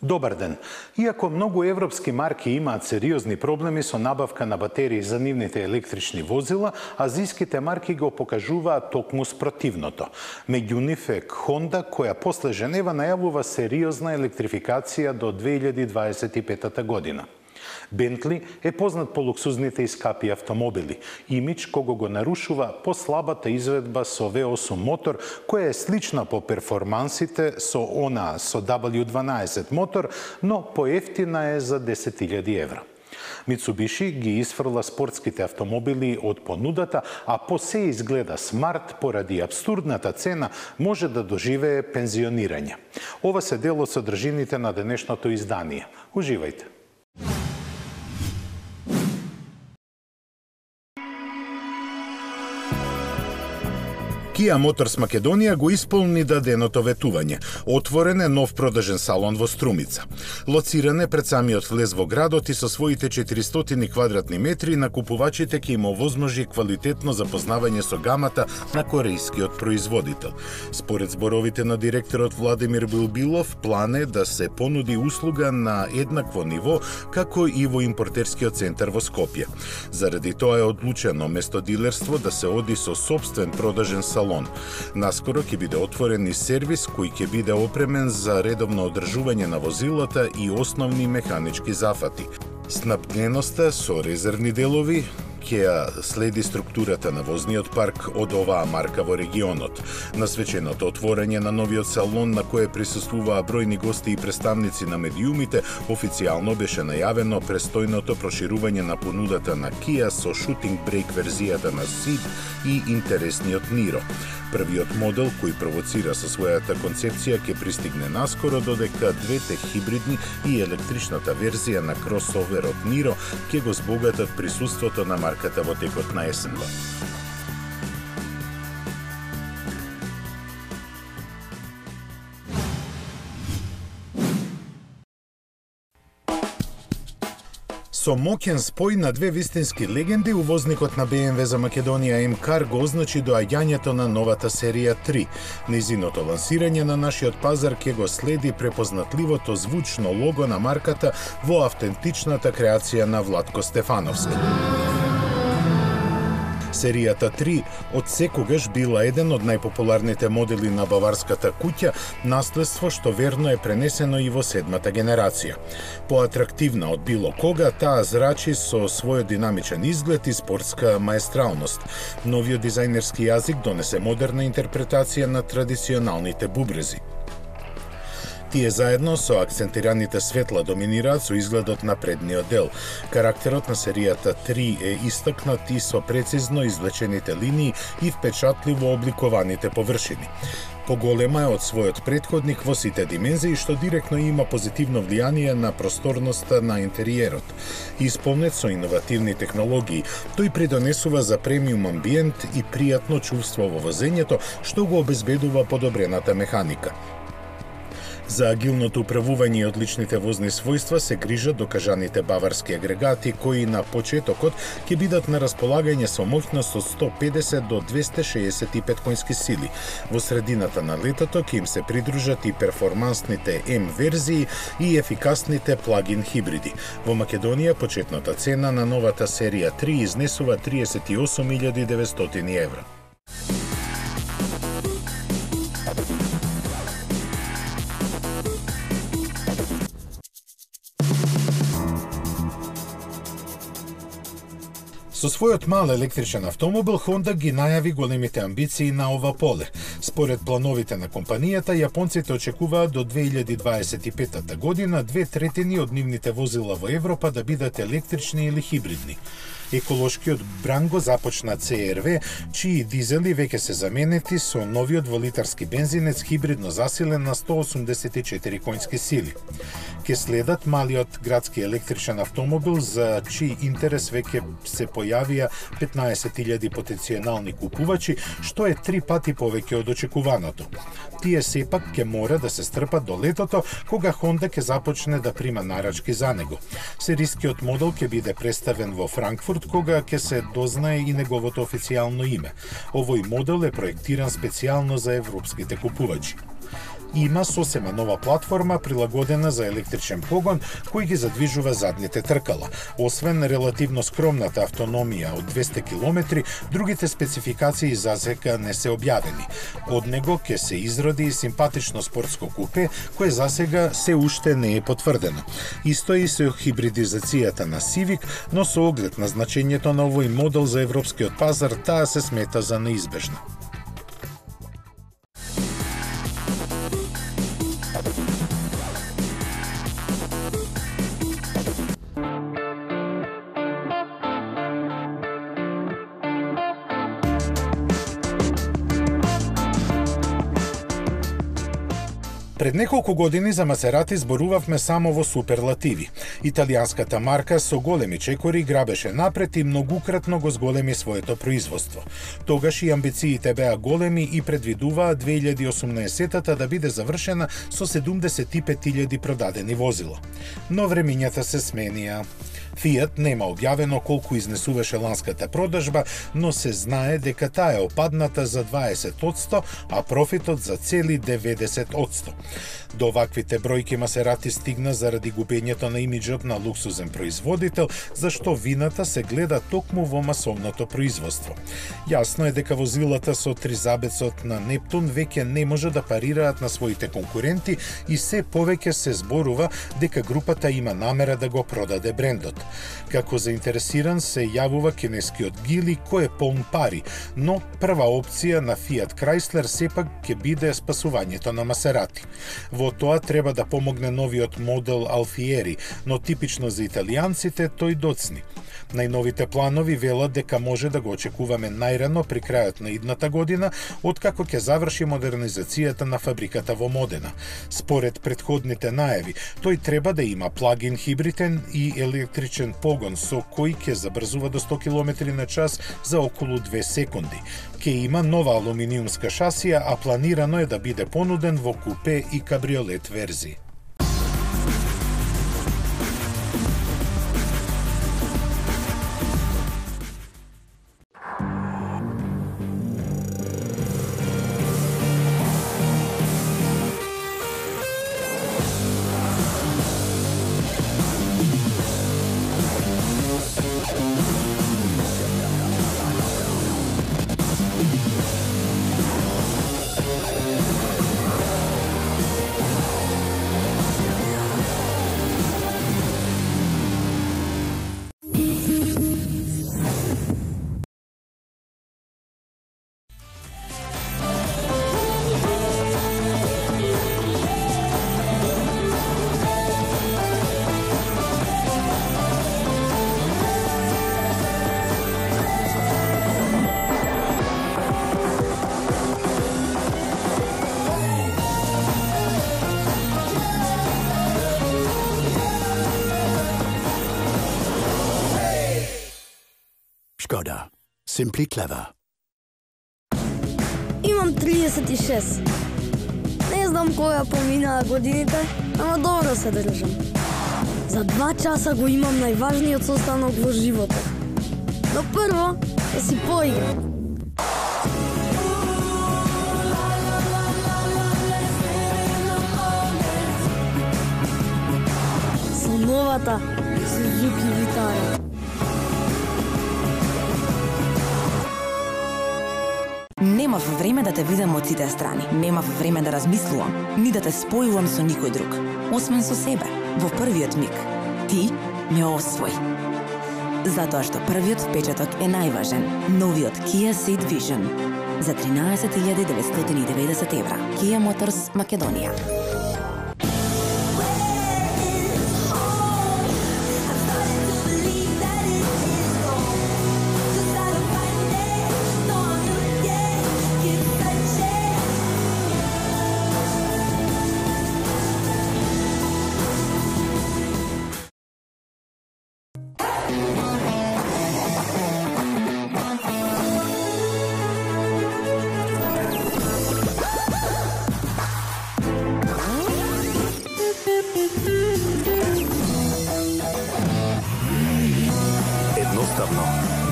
Добар ден. Иако многу европски марки имаат сериозни проблеми со набавка на батерии за нивните електрични возила, азијските марки го покажуваат токму спротивното. Меѓу нив е Honda, која после Женева најавува сериозна електрификација до 2025 година. Бентли е познат по луксузните и скапи автомобили, имидж кого го нарушува послабата изведба со V8 мотор, која е слична по перформансите со онаа со W12 мотор, но поевтина е за 10.000 евра. Мицубиши ги исфрла спортските автомобили од понудата, а по се изгледа смарт поради абсурдната цена може да доживее пензионирање. Ова се дел од содржините на денешното издание. Уживајте! Kia Motors Македонија го исполни даденото ветување. Отворен е нов продажен салон во Струмица. Лоциран е пред самиот влез во градот и со своите 400 квадратни метри на купувачите ќе им овозможи квалитетно запознавање со гамата на корејскиот производител. Според зборовите на директорот Владимир Билбилов, план е да се понуди услуга на еднакво ниво како и во импортерскиот центар во Скопје. Заради тоа е одлучено место дилерство да се оди со сопствен продажен салон. Наскоро ќе биде отворен и сервис кој ќе биде опремен за редовно одржување на возилата и основни механички зафати. Снабденоста со резервни делови ќе ја следи структурата на возниот парк од оваа марка во регионот. На свеченото отворање на новиот салон, на кое присуствуваа бројни гости и представници на медиумите, официјално беше најавено престојното проширување на понудата на Kia со шутинг брейк верзијата на Ceed и интересниот Niro. Првиот модел кој провоцира со својата концепција ќе пристигне наскоро, додека двете хибридни и електричната верзија на кросоверот Niro ќе го збогатат присуството на марката во текот на есента. Со моќен спој на две вистински легенди, увозникот на BMW за Македонија M-Car го означи доаѓањето на новата серија 3. Нејзиното лансирање на нашиот пазар ќе го следи препознатливото звучно лого на марката во автентичната креација на Владко Стефановски. Серијата 3 од секогаш била еден од најпопуларните модели на баварската куќа, наследство што верно е пренесено и во седмата генерација. Поатрактивна од било кога, таа зрачи со својот динамичен изглед и спортска маестралност. Новиот дизајнерски јазик донесе модерна интерпретација на традиционалните бубрези. Тие заедно со акцентираните светла доминираат со изгледот на предниот дел. Карактерот на серијата 3 е истакнат и со прецизно извлечените линии и впечатливо обликованите површини. Поголема е од својот претходник во сите димензии, што директно има позитивно влијание на просторноста на интериерот. Исполнет со иновативни технологии, тој придонесува за премиум амбиент и пријатно чувство во возењето, што го обезбедува подобрената механика. За агилното управување и одличните возни својства се грижат докажаните баварски агрегати, кои на почетокот ќе бидат на располагање со моќност од 150 до 265 конски сили. Во средината на летото ќе им се придружат и перформансните M верзии и ефикасните плагин хибриди. Во Македонија почетната цена на новата серија 3 изнесува 38.900 евра. Со својот мал електричен автомобил, Honda ги најави големите амбиции на ова поле. Според плановите на компанијата, јапонците очекуваат до 2025 година 2/3 од нивните возила во Европа да бидат електрични или хибридни. Еколошкиот Бранго започна CR-V, чии дизели веќе се заменети со новиот дволитарски бензинец хибридно засилен на 184 конски сили. Ке следат малиот градски електричен автомобил, за чии интерес веќе се појавија 15.000 потенцијални купувачи, што е 3 пати повеќе од очекуваното. Тие сепак ќе мора да се стрпат до летото, кога Honda ќе започне да прима нарачки за него. Серискиот модел ќе биде представен во Франкфурт, кога ќе се дознае и неговото официјално име. Овој модел е проектиран специјално за европските купувачи. Има сосема нова платформа прилагодена за електричен погон кој ги задвижува задните тркала. Освен релативно скромната автономија од 200 км, другите спецификации засека не се објавени. Од него ќе се изроди и симпатично спортско купе, кое засега се уште не е потврдено. Исто и со хибридизацијата на Civic, но со оглед на значењето на овој модел за европскиот пазар, таа се смета за неизбежна. Пред неколку години за Масерати зборувавме само во суперлативи. Италијанската марка со големи чекори грабеше напред и многукратно го зголеми своето производство. Тогаш и амбициите беа големи и предвидуваа 2018-та да биде завршена со 75.000 продадени возила. Но времињата се сменија. Fiat нема објавено колку изнесуваше ланската продажба, но се знае дека таа е опадната за 20%, а профитот за цели 90%. До ваквите бројки Масерати стигна заради губењето на имиджот на луксузен производител, зашто вината се гледа токму во масовното производство. Јасно е дека возилата со тризабецот на Нептун веќе не може да парираат на своите конкуренти и се повеќе се зборува дека групата има намера да го продаде брендот. Како заинтересиран се јавува кинескиот Гили кој е полн пари, но прва опција на Fiat Chrysler сепак ќе биде спасувањето на Масерати. Во тоа треба да помогне новиот модел Alfieri, но типично за италијанците тој доцни. Најновите планови велат дека може да го очекуваме најрано при крајот на идната година, откако ќе заврши модернизацијата на фабриката во Модена. Според претходните најави, тој треба да има плагин хибриден и електричен погон со кој ќе забрзува до 100 км на час за околу 2 секунди. Ќе има нова алуминиумска шасија, а планирано е да биде понуден во купе и кабриолет верзии. Škoda. Simply clever. Имам 36. Не знам кога поминаа годините, ама добро се држам. За 2 часа го имам најважниот состанок во животот. Но прво, да си поиграм. Со новата Suzuki Vitara. Немав време да те видам од сите страни. Немав време да размислувам, ни да те спојувам со никој друг, освен со себе, во првиот миг. Ти ме освои. Затоа што првиот впечаток е најважен. Новиот Kia Ceed Vision за 13.990 евра. Kia Motors, Македонија.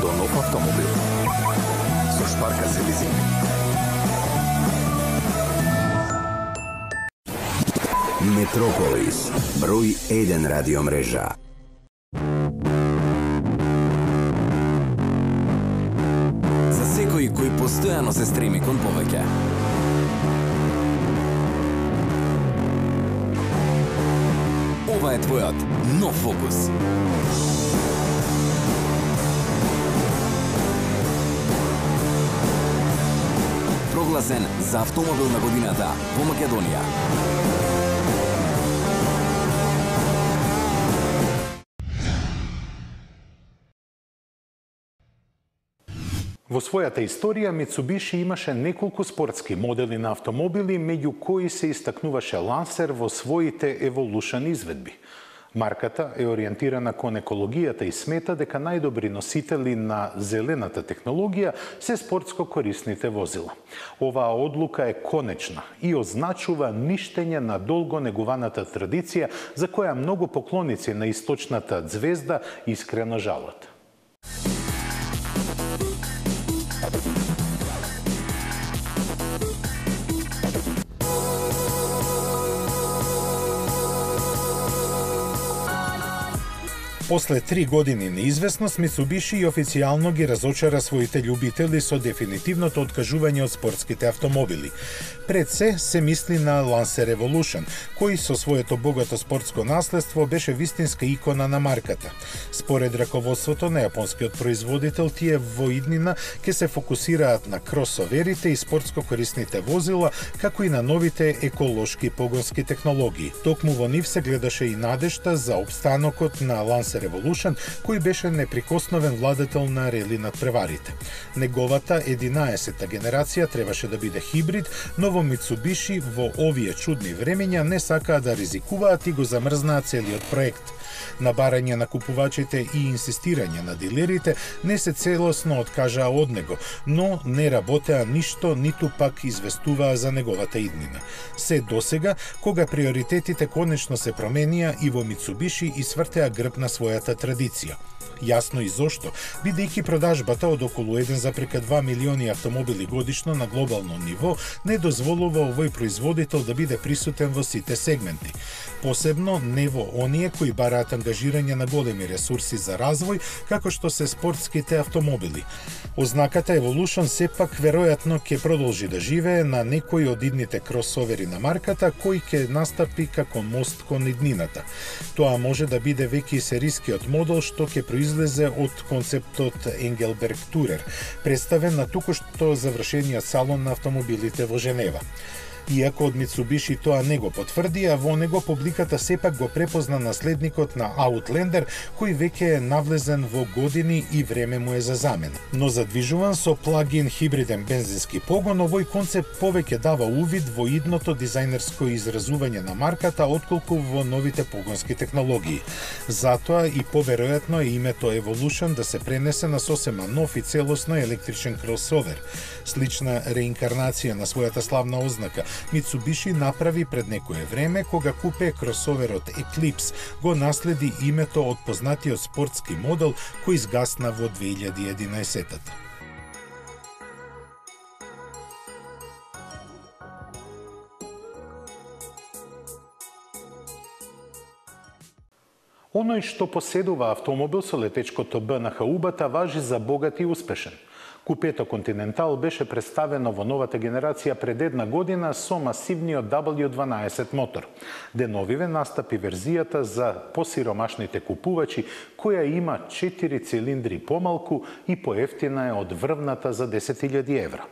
До нов автомобил со Шпарка се лизинг. Метрополис, број 1 радиомрежа. За секој кој постојано се стреми кон повеќе. Ова е твојот нов фокус. Прогласен за автомобил на годината во Македонија. Во својата историја Mitsubishi имаше неколку спортски модели на автомобили, меѓу кои се истакнуваше Lancer во своите Evolution изведби. Марката е ориентирана кон екологијата и смета дека најдобри носители на зелената технологија се спортско корисните возила. Оваа одлука е конечна и означува ништење на долго негуваната традиција за која многу поклоници на источната ѕвезда искрено жалат. После 3 години неизвестност, Mitsubishi официјално ги разочара своите љубители со дефинитивното откажување од спортските автомобили. Пред се мисли на Lancer Evolution, кој со своето богато спортско наследство беше вистинска икона на марката. Според раководството на јапонскиот производител, тие во иднина ќе се фокусираат на кросоверите и спортско корисните возила, како и на новите еколошки погонски технологии. Токму во нив се гледаше и надежта за опстанокот на Lancer Evolution, кој беше неприкосновен владетел на рели над преварите. Неговата 11-та генерација требаше да биде хибрид, но во Mitsubishi во овие чудни времења не сакаа да ризикуваат и го замрзнаат целиот проект. На барање на купувачите и инсистирање на дилерите не се целосно откажаа од него, но не работеа ништо, ниту пак известуваа за неговата иднина. Се досега, кога приоритетите конечно се променија и во Mitsubishi и свртеа грб на својата традиција. Јасно и зошто, бидејќи продажбата од околу 1,2 милиони автомобили годишно на глобално ниво не дозволува овој производител да биде присутен во сите сегменти. Посебно не во оние кои бараат ангажирање на големи ресурси за развој, како што се спортските автомобили. Ознаката Evolution сепак веројатно ќе продолжи да живее на некои од идните кросовери на марката, кој ќе настапи како мост кон иднината. Тоа може да биде веќе серискиот модел што ќе произлезе од концептот Engelberg Tourer, представен на токошто завршениот салон на автомобилите во Женева. Иако од Mitsubishi тоа не го потврдија, во него публиката сепак го препозна наследникот на Outlander, кој веќе е навлезен во години и време му е за замена. Но задвижуван со плагин хибриден бензински погон, овој концепт повеќе дава увид во идното дизајнерско изразување на марката отколку во новите погонски технологии. Затоа и поверојатно е името Evolution да се пренесе на сосема нов и целосно електричен кросовер. Слична реинкарнација на својата славна ознака Mitsubishi направи пред некое време, кога купе кросоверот Eclipse, го наследи името од познатиот спортски модел кој изгасна во 2011-та. Оној што поседува автомобил со летечкото Б на хаубата важи за богат и успешен. Купето Continental беше представено во новата генерација пред една година со масивниот W12 мотор. Деновиве настапи верзијата за посиромашните купувачи, која има 4 цилиндри помалку и поевтина е од врвната за 10.000 евра.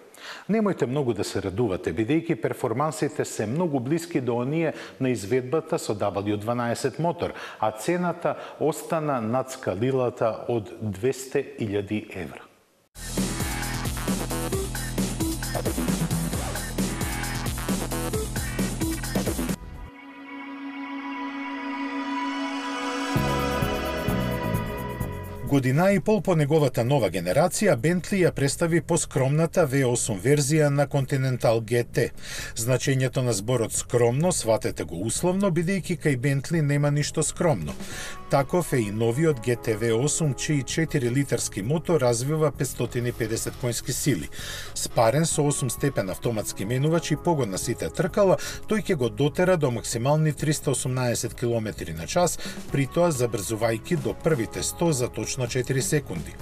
Немојте многу да се радувате, бидејќи перформансите се многу блиски до оние на изведбата со W12 мотор, а цената остана над скалилата од 200.000 евра. Година и пол по неговата нова генерација, Бентли ја представи поскромната V8 верзија на Continental GT. Значењето на зборот скромно сватете го условно, бидејќи кај Бентли нема ништо скромно. Таков е и новиот GT V8, чиј 4-литарски мотор развива 550 конски сили. Спарен со 8-степен автоматски менувач и погон на сите тркала, тој ќе го дотера до максимални 318 км на час, при тоа забрзувајќи до првите 100 за точно 4 секунди.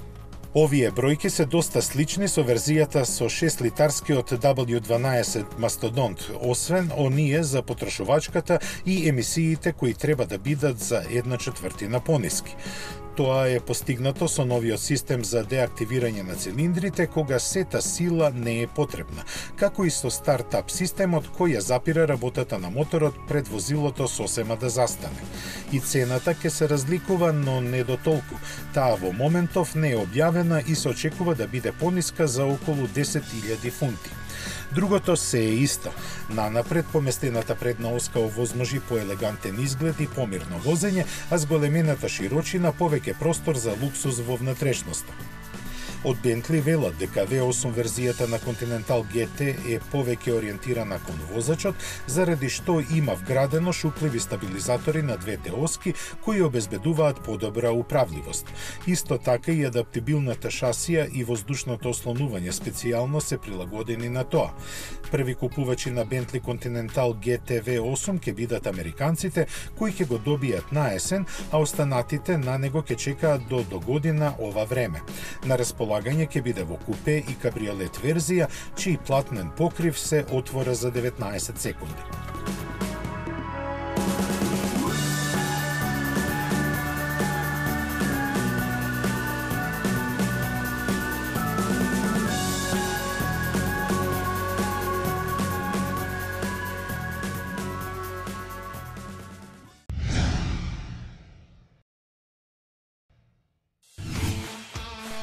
Овие бројки се доста слични со верзијата со 6-литарскиот W12 Mastodont, освен оние за потрошувачката и емисиите кои треба да бидат за 1/4 пониски. Тоа е постигнато со новиот систем за деактивирање на цилиндрите кога сета сила не е потребна, како и со стартап системот кој ја запира работата на моторот пред возилото сосема да застане. И цената ќе се разликува, но не до толку. Таа во моментов не е објавена и се очекува да биде пониска за околу 10.000 фунти. Другото се е исто. Нанапред поместената предна оска овозможи поелегантен изглед и помирно возење, а зголемената широчина повеќе простор за луксуз во внатрешноста. Од Бентли велат дека V8 верзијата на Continental GT е повеќе ориентирана кон возачот, заради што има вградено шупливи стабилизатори на двете оски кои обезбедуваат подобра управливост. Исто така и адаптибилната шасија и воздушното ослонување специјално се прилагодени на тоа. Први купувачи на Бентли Continental GT V8 ќе бидат американците кои ќе го добијат на есен, а останатите на него ќе чекаат до година ова време. На располагање ќе биде во купе и кабриолет верзија, чиј платнен покрив се отвора за 19 секунди.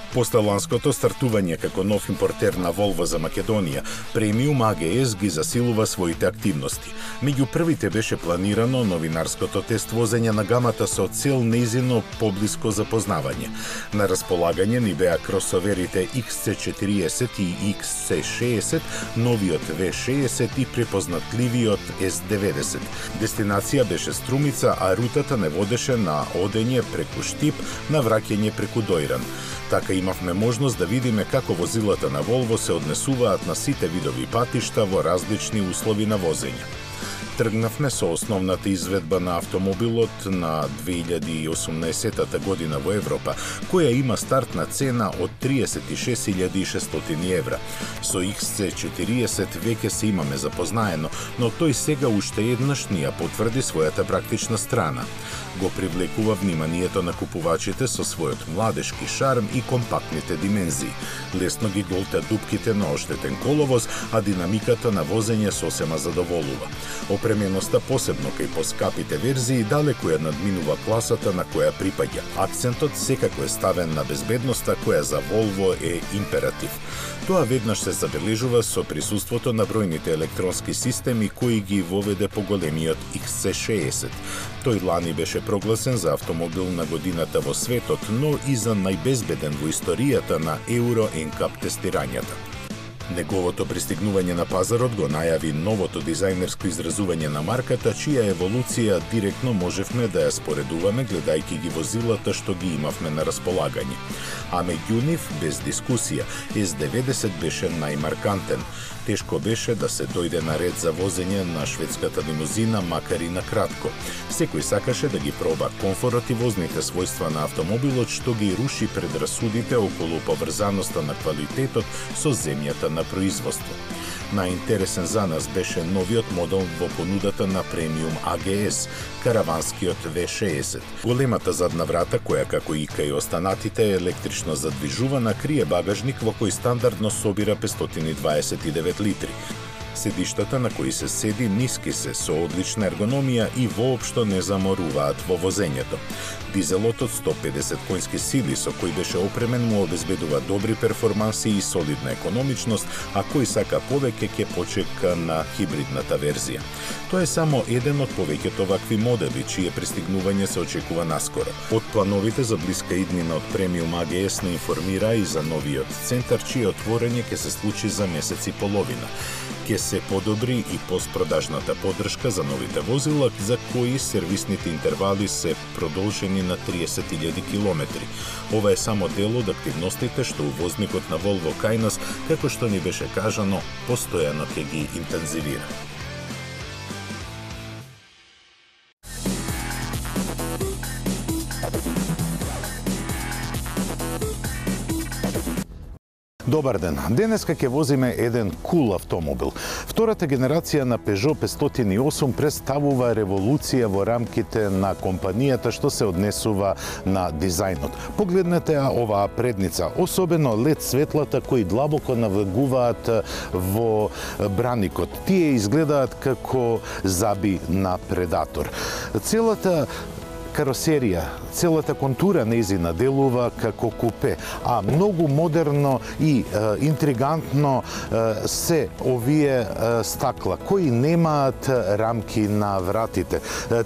Посталанското стартување како нов импортер на Volvo за Македонија, Премиум АГС ги засилува своите активности. Меѓу првите беше планирано новинарското тест возење на гамата со цел нејзино поблиско запознавање. На располагање ни беа кросоверите XC40 и XC60, новиот V60 и препознатливиот S90. Дестинација беше Струмица, а рутата не водеше на одење преку Штип, на враќање преку Дојран. Така имавме можност да видиме како возилата на Volvo се однесуваат на сите видови патишта во различни услови на возење. Тргнавме со основната изведба на автомобилот на 2018 година во Европа, која има стартна цена од 36.600 евра. Со XC40 веќе се имаме запознаено, но тој сега уште еднаш ни ја потврди својата практична страна. Го привлекува вниманието на купувачите со својот младешки шарм и компактните димензии. Лесно ги голта дупките на оштетен коловоз, а динамиката на возење сосема задоволува. Опременоста, посебно кај поскапите верзии, далеку ја надминува класата на која припаѓа. Акцентот секако е ставен на безбедноста, која за Volvo е императив. Тоа веднаш се забележува со присуството на бројните електронски системи кои ги воведе поголемиот XC60. Тој лани беше прогласен за автомобил на годината во светот, но и за најбезбеден во историјата на Euro NCAP тестирањата. Неговото пристигнување на пазарот го најави новото дизајнерско изразување на марката, чија еволуција директно можевме да ја споредуваме гледајќи ги возилата што ги имавме на располагање. А меѓу нив, без дискусија, S90 беше најмаркантен. Тешко беше да се дојде на ред за возење на шведската лимузина, макар и на кратко. Секој сакаше да ги проба комфорот и возните својства на автомобилот, што ги руши предрасудите околу поврзаноста на квалитетот со земјата на производство. Најинтересен за нас беше новиот модел во понудата на Премиум АГС, караванскиот V60. Големата задна врата, која како и кај останатите е електрично задвижувана, крие багажник во кој стандардно собира 529 литри. Седиштата на кои се седи ниски се со одлична ергономија и воопшто не заморуваат во возењето. Дизелот од 150 конски сили со кој беше опремен му обезбедува добри перформанси и солидна економичност, а кој сака повеќе ќе почека на хибридната верзија. Тоа е само еден од повеќето вакви модели, чие пристигнување се очекува наскоро. Од плановите за блиска иднина од премиум АГС не информира и за новиот центар, чие отворање ќе се случи за месец и половина. Ќе се подобри и постпродажната поддршка за новите возила, за кои сервисните интервали се продолжени на 30.000 километри. Ова е само дел од активностите што увозникот на Volvo кај како што ни беше кажано, постојано ќе ги интензивира. Добар ден. Денеска ќе возиме еден кул автомобил. Втората генерација на Peugeot 508 представува револуција во рамките на компанијата што се однесува на дизајнот. Погледнете оваа предница, особено LED светлата кои длабоко навлегуваат во браникот. Тие изгледаат како заби на предатор. Целата каросерија, целата контура нејзина делува како купе, а многу модерно и интригантно се овие стакла, кои немаат рамки на вратите.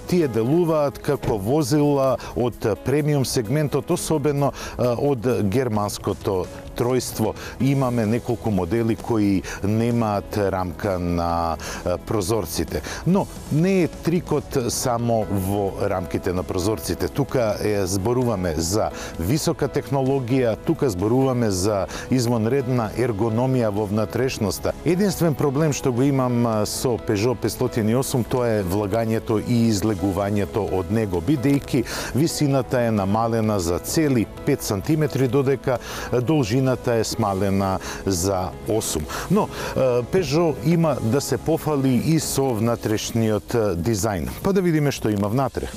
Тие делуваат како возила од премиум сегментот, особено од германското тројство. Имаме неколку модели кои немаат рамка на прозорците. Но не е трикот само во рамките на прозорците. Тука зборуваме за висока технологија, тука зборуваме за извонредна ергономија во внатрешноста. Единствен проблем што го имам со Peugeot 508, тоа е влагањето и излегувањето од него, бидејќи висината е намалена за цели 5 см, додека должината е смалена за 8. Но Peugeot има да се пофали и со внатрешниот дизајн. Па да видиме што има внатре.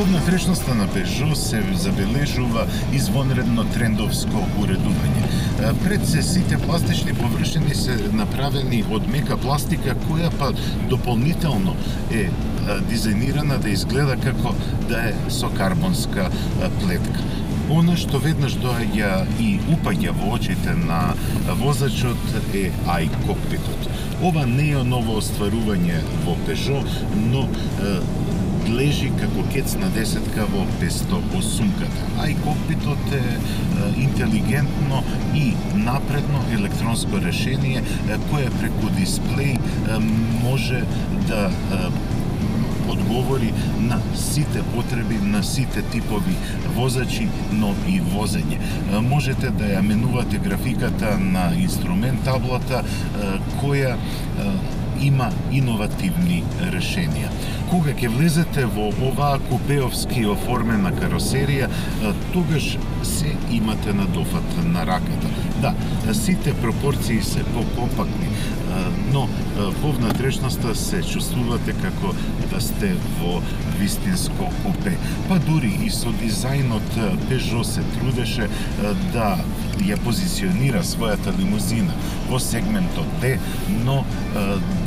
Во внатрешноста на Peugeot се забележува извонредно трендовско уредување. Пред се сите пластични површини се направени од мека пластика, која па дополнително е дизајнирана да изгледа како да е со карбонска плетка. Она што веднаш доаѓа и упаѓа во очите на возачот е iCockpitот. Ова не е ново остварување во Peugeot, но лежи како кецна десетка во 508-ката. iCockpitот е интелигентно и напредно електронско решение кое преку дисплеј може да одговори на сите потреби, на сите типови возачи, но и возење. Можете да ја менувате графиката на инструмент таблата која има иновативни решенија. Кога ќе влезете во оваа купеовски оформена каросерија, тогаш се имате на дофат на раката. Да, сите пропорции се покомпактни, но во внатрешноста се чувствувате како да сте во вистинско купе. Па дури и со дизајнот Peugeot се трудеше да ја позиционира својата лимузина во сегментот D, но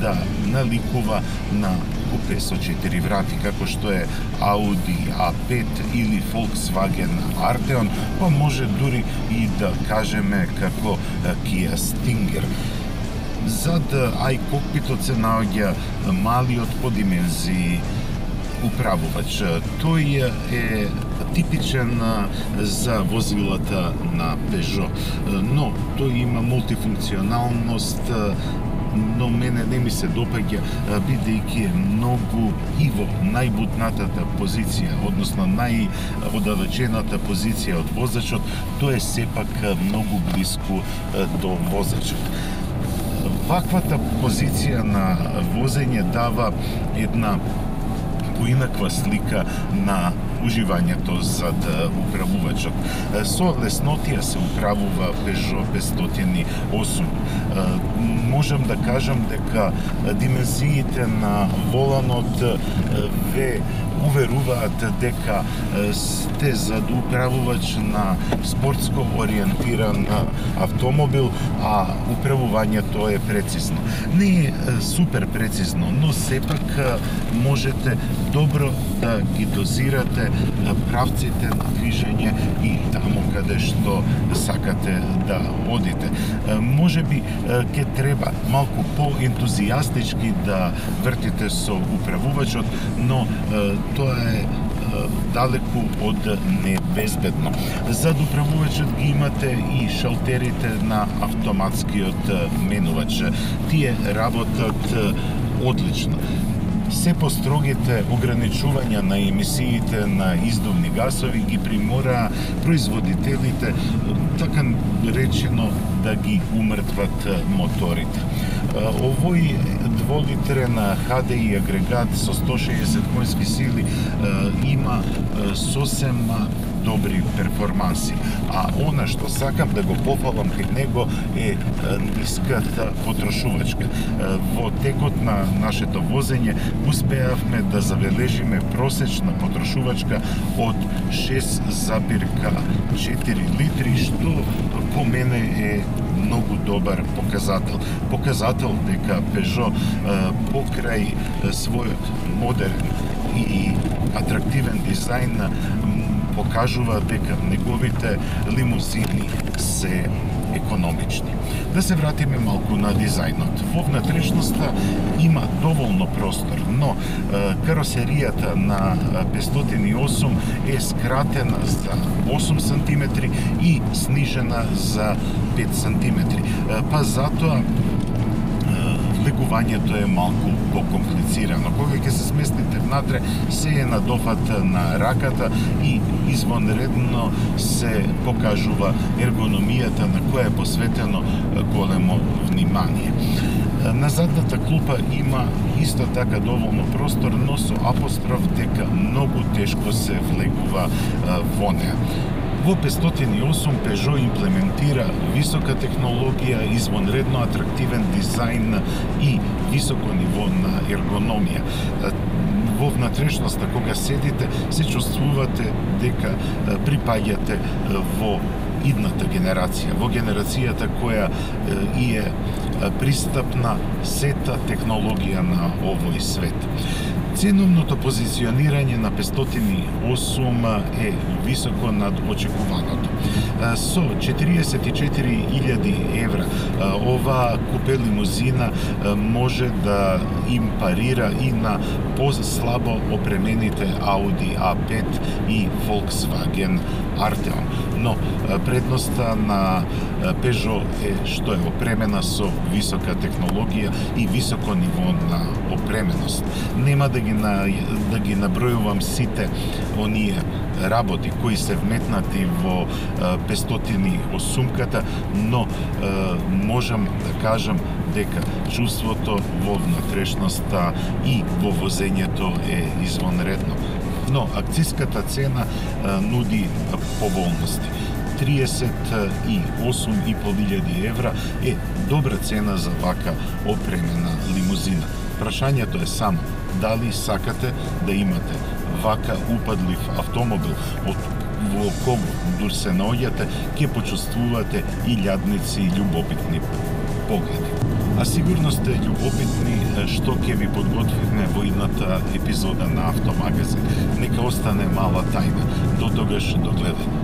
да наликува на купе со 4 врати, како што е Audi A5 или Volkswagen Arteon, па може дури и да кажеме како Kia Stinger. Зад iCockpitот се наоѓа малиот по димензии управувач. Тој е типичен за возилата на Peugeot, но тој има мултифункционалност, но мене не ми се допаѓа, бидејќи е многу и во најбутнатата позиција, односно најоддалечената позиција од возачот, тоа е сепак многу блиску до возачот. Ваквата позиција на возење дава една поинаква слика на уживањето зад управувачот. Со леснотија се управува Peugeot 508. Можам да кажам дека димензиите на воланот ве уверуваат дека сте зад управувач на спортско ориентиран автомобил, а управувањето е прецизно. Не е супер прецизно, но сепак можете добро да ги дозирате правците на движење и таму каде што сакате да одите. Можеби ќе треба малку поентузијастички да вртите со управувачот, но тоа е далеку од небезбедно. Зад управувачот ги имате и шалтерите на автоматскиот менувач. Тие работат одлично. Се построгите ограничувања на емисиите на издувни гасови ги примора производителите, така речено, да ги умртват моторите. Овој 2-литрен HDI агрегат со 160 конски сили има сосем добри перформанси, а она што сакам да го пофалам кај него е ниската потрошувачка. Во текот на нашето возење успеавме да забележиме просечна потрошувачка од 6,4 литри, што по мене е многу добар показател. Показател дека Peugeot покрај својот модерен и атрактивен дизајн покажува дека неговите лимузини се економични. Да се вратиме малку на дизајнот. Во внатрешноста има доволно простор, но каросеријата на 508 е скратена за 8 см и снижена за 5 см. Па затоа влегувањето е малку покомплицирано. Кога ќе се сместите внатре, се е на дофат на раката и извонредно се покажува ергономијата на која е посветено големо внимание. На задната клупа има исто така доволно простор, но со апостроф дека многу тешко се влегува во неа. Во 508 Peugeot имплементира висока технологија, извонредно атрактивен дизајн и високо ниво на ергономија. Во внатрешноста, кога седите, се чувствувате дека припаѓате во идната генерација, во генерацијата која е пристапна сета технологија на овој свет. Ценовното позиционирање на 508 е високо над очекуваното. Со 44.000 евра оваа купе лимузина може да им парира и на послабо опремените Audi A5 и Volkswagen Arteon. Но предноста на Peugeot е што е опремена со висока технологија и високо ниво на опременост. Нема да ги набројувам сите оние работи кои се вметнати во 508-ката, но можам да кажам дека чувството во внатрешноста и во возењето е извонредно. Но акциската цена нуди поволности. 38.500 евра е добра цена за вака опремена лимузина. Прашањето е само дали сакате да имате вака упадлив автомобил во кого дур се наоѓате, ќе почувствувате и лјадници љубопитни погледи. А сигурно сте љубопитни што ќе ви подготвиме во идната епизода на Автомагазин. Нека остане мала тајна. До тогаш, до гледање.